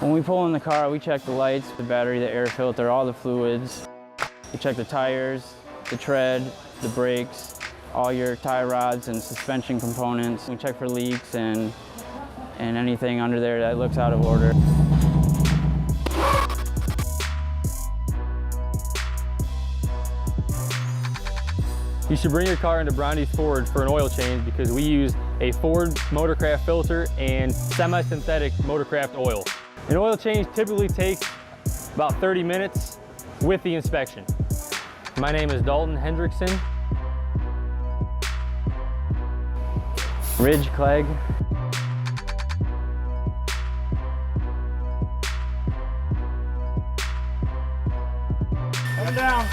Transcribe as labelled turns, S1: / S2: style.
S1: When we pull in the car, we check the lights, the battery, the air filter, all the fluids. We check the tires, the tread, the brakes, all your tie rods and suspension components. We check for leaks and anything under there that looks out of order.
S2: You should bring your car into Brondes Ford for an oil change because we use a Ford Motorcraft filter and semi-synthetic Motorcraft oil. An oil change typically takes about 30 minutes with the inspection. My name is Dalton Hendrickson.
S1: Ridge Clegg.
S3: Coming down.